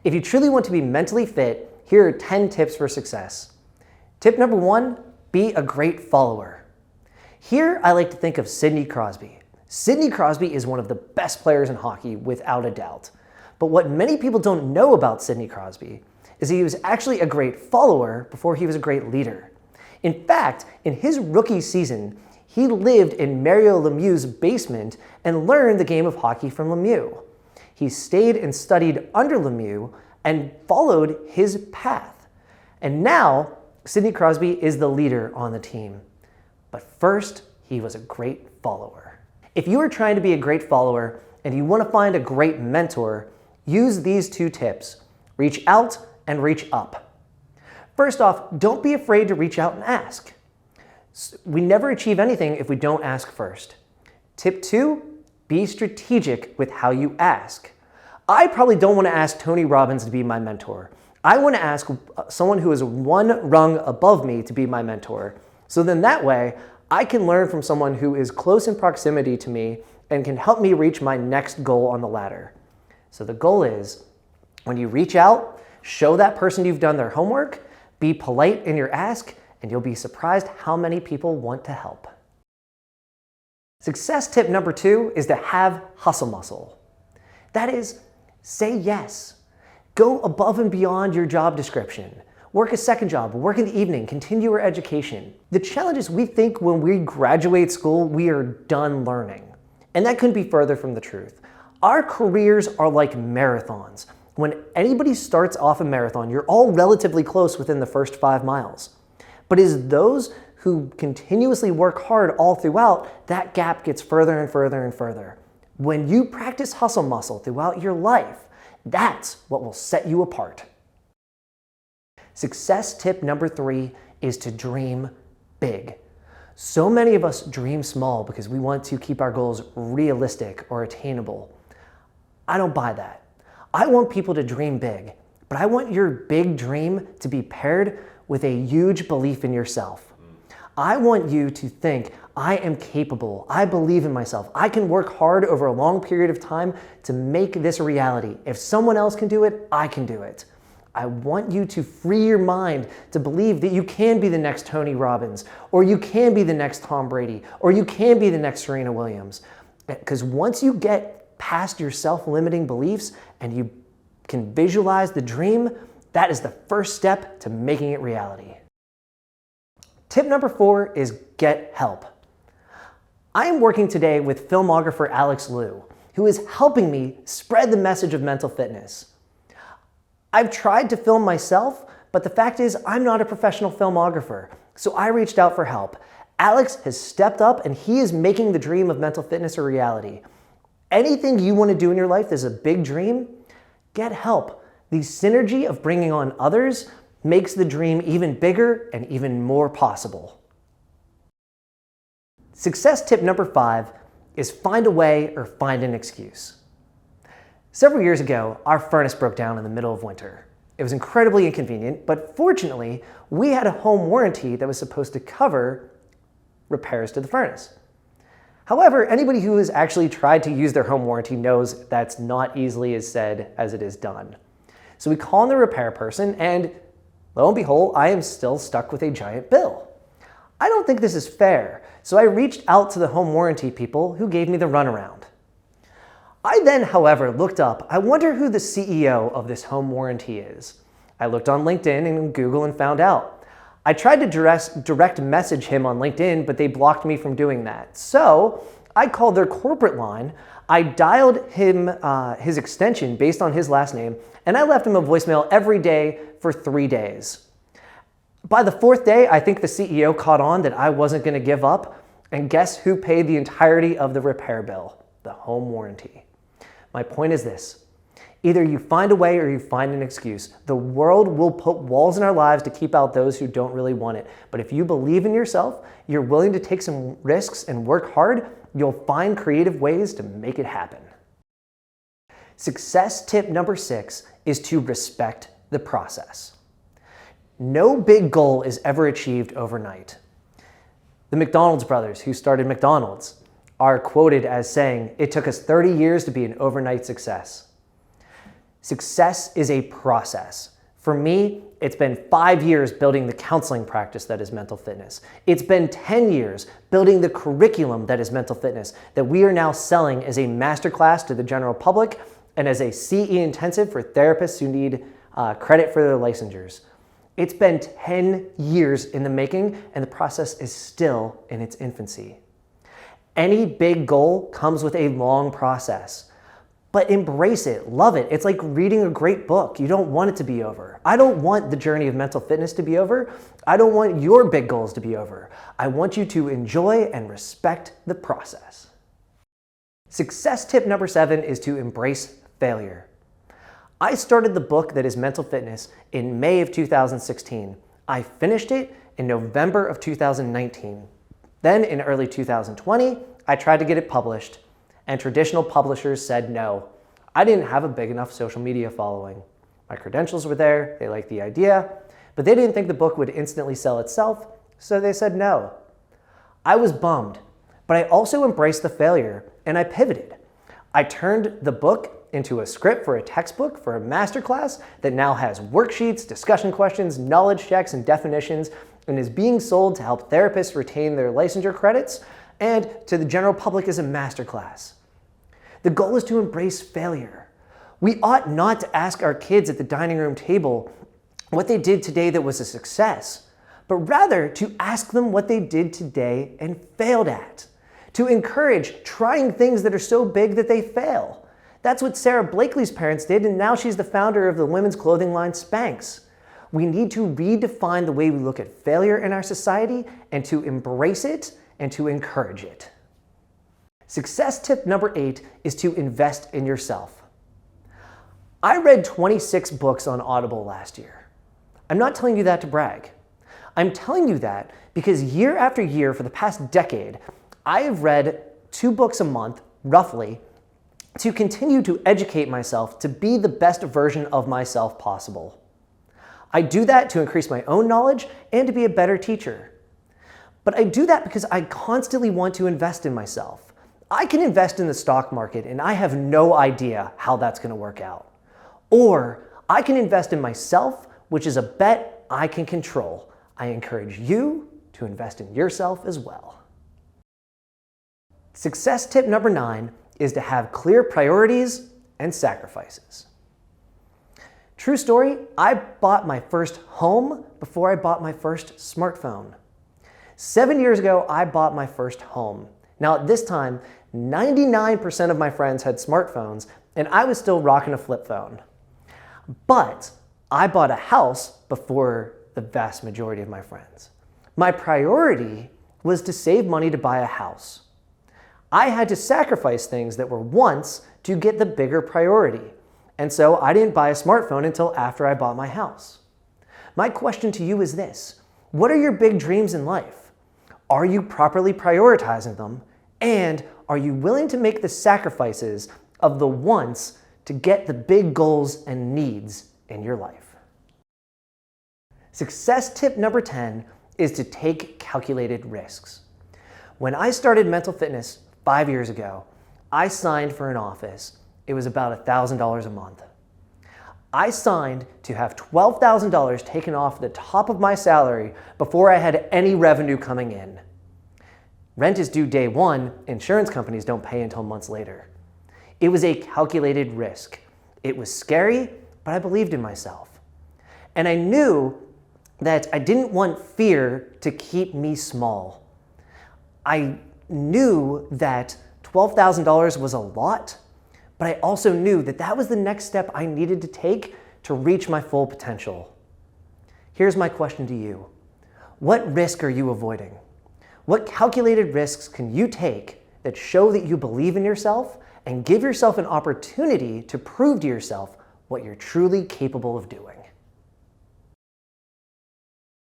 If you truly want to be mentally fit, here are 10 tips for success. Tip number 1, be a great follower. Here I like to think of Sidney Crosby. Sidney Crosby is one of the best players in hockey without a doubt. But what many people don't know about Sidney Crosby is he was actually a great follower before he was a great leader. In fact, in his rookie season, he lived in Mario Lemieux's basement and learned the game of hockey from Lemieux. He stayed and studied under Lemieux and followed his path. And now, Sidney Crosby is the leader on the team. But first, he was a great follower. If you are trying to be a great follower and you want to find a great mentor, use these 2 tips. Reach out and reach up. First off, don't be afraid to reach out and ask. We never achieve anything if we don't ask first. Tip 2, be strategic with how you ask. I probably don't want to ask Tony Robbins to be my mentor. I want to ask someone who is one rung above me to be my mentor. So then that way, I can learn from someone who is close in proximity to me and can help me reach my next goal on the ladder. So the goal is, when you reach out, show that person you've done their homework, be polite in your ask, and you'll be surprised how many people want to help. Success tip number 2 is to have hustle muscle. That is, say yes. Go above and beyond your job description. Work a second job, work in the evening, continue your education. The challenge is we think when we graduate school, we are done learning. And that couldn't be further from the truth. Our careers are like marathons. When anybody starts off a marathon, you're all relatively close within the first 5 miles. But it's those who continuously work hard all throughout, that gap gets further and further and further. When you practice hustle muscle throughout your life, that's what will set you apart. Success tip number 3 is to dream big. So many of us dream small because we want to keep our goals realistic or attainable. I don't buy that. I want people to dream big, but I want your big dream to be paired with a huge belief in yourself. I want you to think, I am capable, I believe in myself, I can work hard over a long period of time to make this a reality. If someone else can do it, I can do it. I want you to free your mind to believe that you can be the next Tony Robbins, or you can be the next Tom Brady, or you can be the next Serena Williams. Because once you get past your self-limiting beliefs and you can visualize the dream, that is the first step to making it reality. Tip number 4 is get help. I am working today with filmographer Alex Liu, who is helping me spread the message of mental fitness. I've tried to film myself, but the fact is I'm not a professional filmographer, so I reached out for help. Alex has stepped up and he is making the dream of mental fitness a reality. Anything you want to do in your life that's a big dream, get help. The synergy of bringing on others makes the dream even bigger and even more possible. Success tip number 5 is find a way or find an excuse. Several years ago, our furnace broke down in the middle of winter. It was incredibly inconvenient, but fortunately, we had a home warranty that was supposed to cover repairs to the furnace. However, anybody who has actually tried to use their home warranty knows that's not easily as said as it is done. So we call in the repair person and lo and behold, I am still stuck with a giant bill. I don't think this is fair, so I reached out to the home warranty people who gave me the runaround. I then, however, looked up, I wonder who the CEO of this home warranty is. I looked on LinkedIn and Google and found out. I tried to direct message him on LinkedIn, but they blocked me from doing that. So I called their corporate line, I dialed him his extension based on his last name, and I left him a voicemail every day for 3 days. By the 4th day, I think the CEO caught on that I wasn't going to give up, and guess who paid the entirety of the repair bill? The home warranty. My point is this. Either you find a way or you find an excuse. The world will put walls in our lives to keep out those who don't really want it. But if you believe in yourself, you're willing to take some risks and work hard, you'll find creative ways to make it happen. Success tip number 6 is to respect the process. No big goal is ever achieved overnight. The McDonald's brothers, who started McDonald's, are quoted as saying, "It took us 30 years to be an overnight success." Success is a process. For me, it's been 5 years building the counseling practice that is mental fitness. It's been 10 years building the curriculum that is mental fitness that we are now selling as a masterclass to the general public and as a CE intensive for therapists who need credit for their licensures. It's been 10 years in the making, and the process is still in its infancy. Any big goal comes with a long process. But embrace it, love it. It's like reading a great book. You don't want it to be over. I don't want the journey of mental fitness to be over. I don't want your big goals to be over. I want you to enjoy and respect the process. Success tip number 7 is to embrace failure. I started the book that is Mental Fitness in May of 2016. I finished it in November of 2019. Then in early 2020, I tried to get it published, and traditional publishers said no. I didn't have a big enough social media following. My credentials were there, they liked the idea, but they didn't think the book would instantly sell itself, so they said no. I was bummed, but I also embraced the failure, and I pivoted. I turned the book into a script for a textbook for a masterclass that now has worksheets, discussion questions, knowledge checks, and definitions, and is being sold to help therapists retain their licensure credits and to the general public as a masterclass. The goal is to embrace failure. We ought not to ask our kids at the dining room table what they did today that was a success, but rather to ask them what they did today and failed at. To encourage trying things that are so big that they fail. That's what Sarah Blakely's parents did, and now she's the founder of the women's clothing line Spanx. We need to redefine the way we look at failure in our society and to embrace it and to encourage it. Success tip number 8 is to invest in yourself. I read 26 books on Audible last year. I'm not telling you that to brag. I'm telling you that because year after year for the past decade, I have read 2 books a month, roughly, to continue to educate myself to be the best version of myself possible. I do that to increase my own knowledge and to be a better teacher. But I do that because I constantly want to invest in myself. I can invest in the stock market and I have no idea how that's going to work out. Or I can invest in myself, which is a bet I can control. I encourage you to invest in yourself as well. Success tip number 9 is to have clear priorities and sacrifices. True story, I bought my first home before I bought my first smartphone. 7 years ago, I bought my first home. Now at this time, 99% of my friends had smartphones and I was still rocking a flip phone. But I bought a house before the vast majority of my friends. My priority was to save money to buy a house. I had to sacrifice things that were wants to get the bigger priority. And so I didn't buy a smartphone until after I bought my house. My question to you is this: what are your big dreams in life? Are you properly prioritizing them? And are you willing to make the sacrifices of the wants to get the big goals and needs in your life? Success tip number 10 is to take calculated risks. When I started Mental Fitness 5 years ago, I signed for an office. It was about $1,000 a month. I signed to have $12,000 taken off the top of my salary before I had any revenue coming in. Rent is due day one, insurance companies don't pay until months later. It was a calculated risk. It was scary, but I believed in myself. And I knew that I didn't want fear to keep me small. I knew that $12,000 was a lot, but I also knew that that was the next step I needed to take to reach my full potential. Here's my question to you. What risk are you avoiding? What calculated risks can you take that show that you believe in yourself and give yourself an opportunity to prove to yourself what you're truly capable of doing?